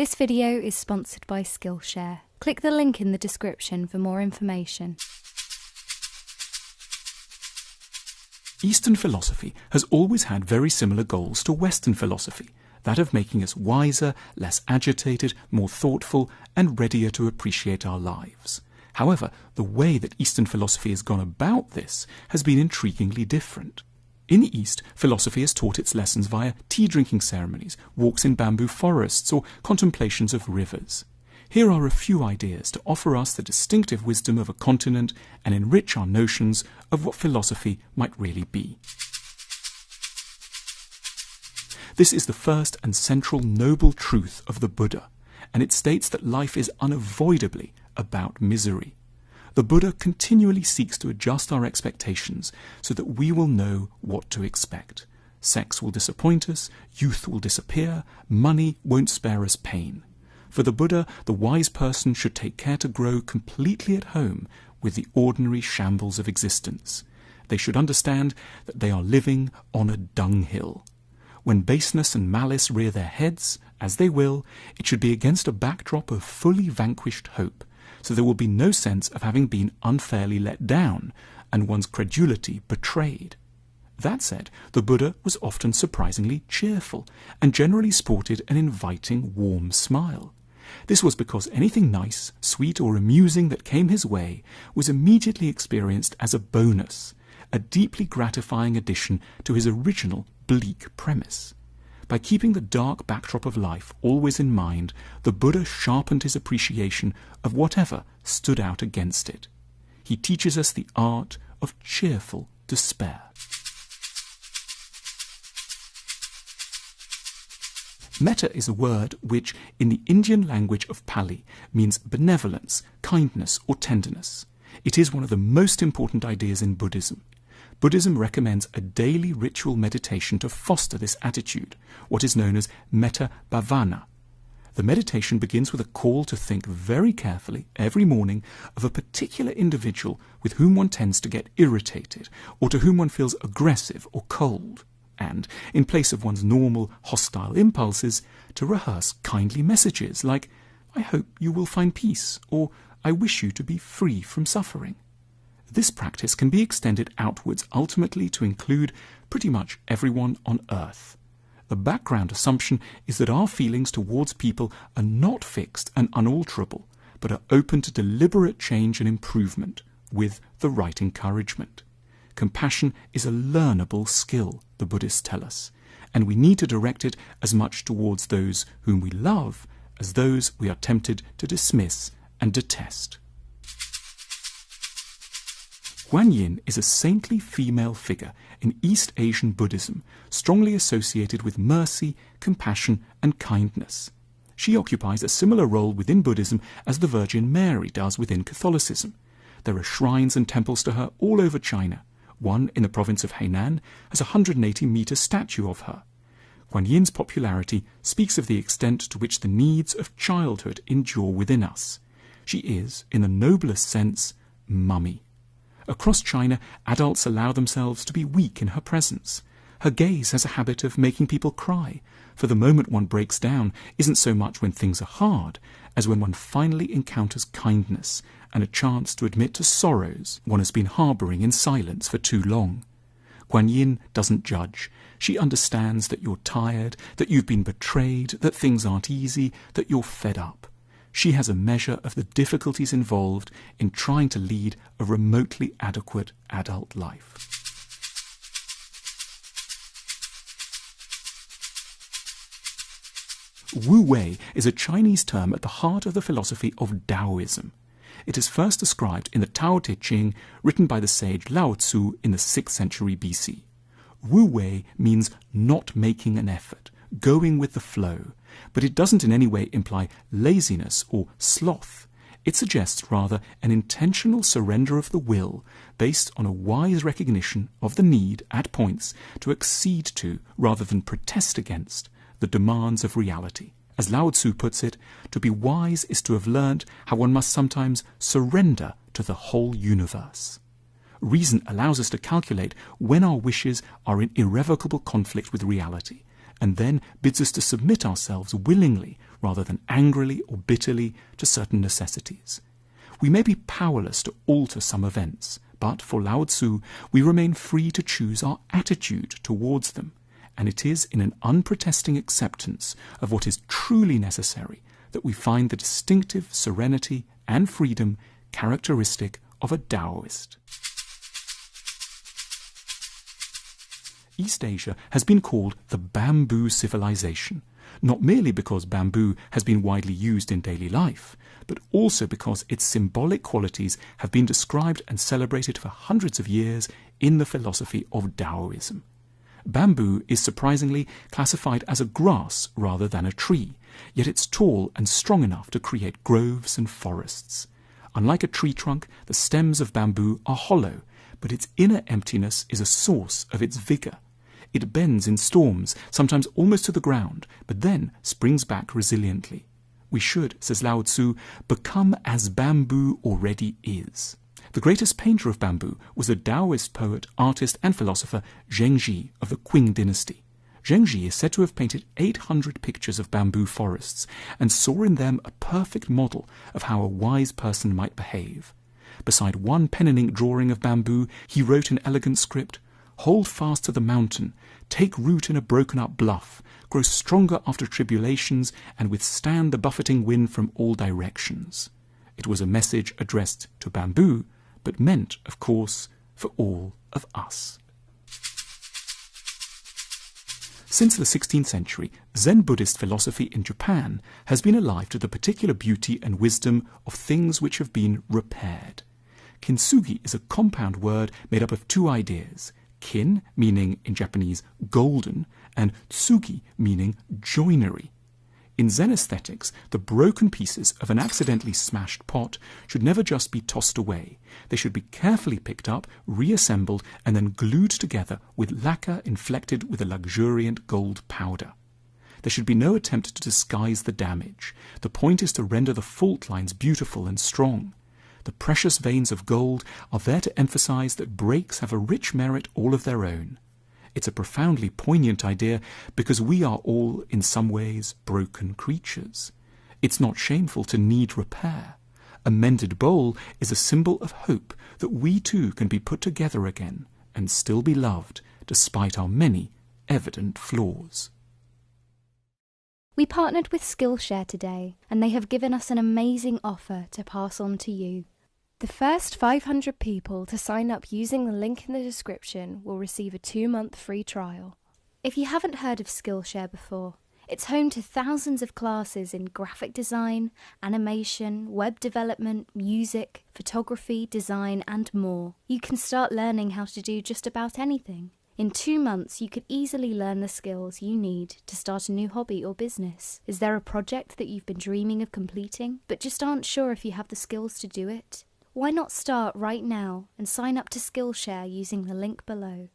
This video is sponsored by Skillshare. Click the link in the description for more information. Eastern philosophy has always had very similar goals to Western philosophy, that of making us wiser, less agitated, more thoughtful, and readier to appreciate our lives. However, the way that Eastern philosophy has gone about this has been intriguingly different. In the East, philosophy has taught its lessons via tea-drinking ceremonies, walks in bamboo forests, or contemplations of rivers. Here are a few ideas to offer us the distinctive wisdom of a continent and enrich our notions of what philosophy might really be. This is the first and central noble truth of the Buddha, and it states that life is unavoidably about misery. The Buddha continually seeks to adjust our expectations so that we will know what to expect. Sex will disappoint us, youth will disappear, money won't spare us pain. For the Buddha, the wise person should take care to grow completely at home with the ordinary shambles of existence. They should understand that they are living on a dunghill. When baseness and malice rear their heads, as they will, it should be against a backdrop of fully vanquished hope, so there will be no sense of having been unfairly let down and one's credulity betrayed. That said, the Buddha was often surprisingly cheerful and generally sported an inviting, warm smile. This was because anything nice, sweet, or amusing that came his way was immediately experienced as a bonus, a deeply gratifying addition to his original bleak premise. By keeping the dark backdrop of life always in mind, the Buddha sharpened his appreciation of whatever stood out against it. He teaches us the art of cheerful despair. Metta is a word which, in the Indian language of Pali, means benevolence, kindness, or tenderness. It is one of the most important ideas in Buddhism. Buddhism recommends a daily ritual meditation to foster this attitude, what is known as metta bhavana. The meditation begins with a call to think very carefully every morning of a particular individual with whom one tends to get irritated or to whom one feels aggressive or cold, and, in place of one's normal hostile impulses, to rehearse kindly messages like, "I hope you will find peace," or "I wish you to be free from suffering." This practice can be extended outwards ultimately to include pretty much everyone on earth. The background assumption is that our feelings towards people are not fixed and unalterable, but are open to deliberate change and improvement with the right encouragement. Compassion is a learnable skill, the Buddhists tell us, and we need to direct it as much towards those whom we love as those we are tempted to dismiss and detest. Guanyin is a saintly female figure in East Asian Buddhism, strongly associated with mercy, compassion, and kindness. She occupies a similar role within Buddhism as the Virgin Mary does within Catholicism. There are shrines and temples to her all over China. One in the province of Hainan has a 180-meter statue of her. Guanyin's popularity speaks of the extent to which the needs of childhood endure within us. She is, in the noblest sense, mummy. Across China, adults allow themselves to be weak in her presence. Her gaze has a habit of making people cry, for the moment one breaks down isn't so much when things are hard as when one finally encounters kindness and a chance to admit to sorrows one has been harbouring in silence for too long. Guanyin doesn't judge. She understands that you're tired, that you've been betrayed, that things aren't easy, that you're fed up. She has a measure of the difficulties involved in trying to lead a remotely adequate adult life. Wu Wei is a Chinese term at the heart of the philosophy of Taoism. It is first described in the Tao Te Ching, written by the sage Lao Tzu in the 6th century BC. Wu Wei means not making an effort, going with the flow, but it doesn't in any way imply laziness or sloth. It suggests rather an intentional surrender of the will based on a wise recognition of the need, at points, to accede to, rather than protest against, the demands of reality. As Lao Tzu puts it, to be wise is to have learnt how one must sometimes surrender to the whole universe. Reason allows us to calculate when our wishes are in irrevocable conflict with reality, and then bids us to submit ourselves willingly rather than angrily or bitterly to certain necessities. We may be powerless to alter some events, but for Lao Tzu, we remain free to choose our attitude towards them, and it is in an unprotesting acceptance of what is truly necessary that we find the distinctive serenity and freedom characteristic of a Taoist. East Asia has been called the bamboo civilization, not merely because bamboo has been widely used in daily life, but also because its symbolic qualities have been described and celebrated for hundreds of years in the philosophy of Taoism. Bamboo is surprisingly classified as a grass rather than a tree, yet it's tall and strong enough to create groves and forests. Unlike a tree trunk, the stems of bamboo are hollow, but its inner emptiness is a source of its vigour. It bends in storms, sometimes almost to the ground, but then springs back resiliently. We should, says Lao Tzu, become as bamboo already is. The greatest painter of bamboo was the Taoist poet, artist and philosopher Zhengzhi of the Qing dynasty. Zhengzhi is said to have painted 800 pictures of bamboo forests and saw in them a perfect model of how a wise person might behave. Beside one pen and ink drawing of bamboo, he wrote in elegant script, "Hold fast to the mountain, take root in a broken-up bluff, grow stronger after tribulations, and withstand the buffeting wind from all directions." It was a message addressed to bamboo, but meant, of course, for all of us. Since the 16th century, Zen Buddhist philosophy in Japan has been alive to the particular beauty and wisdom of things which have been repaired. Kintsugi is a compound word made up of two ideas, kin, meaning in Japanese golden, and tsugi, meaning joinery. In Zen aesthetics, the broken pieces of an accidentally smashed pot should never just be tossed away. They should be carefully picked up, reassembled, and then glued together with lacquer inflected with a luxuriant gold powder. There should be no attempt to disguise the damage. The point is to render the fault lines beautiful and strong. The precious veins of gold are there to emphasize that breaks have a rich merit all of their own. It's a profoundly poignant idea because we are all, in some ways, broken creatures. It's not shameful to need repair. A mended bowl is a symbol of hope that we too can be put together again and still be loved despite our many evident flaws. We partnered with Skillshare today, and they have given us an amazing offer to pass on to you. The first 500 people to sign up using the link in the description will receive a 2-month free trial. If you haven't heard of Skillshare before, it's home to thousands of classes in graphic design, animation, web development, music, photography, design, and more. You can start learning how to do just about anything. In 2 months, you could easily learn the skills you need to start a new hobby or business. Is there a project that you've been dreaming of completing, but just aren't sure if you have the skills to do it? Why not start right now and sign up to Skillshare using the link below?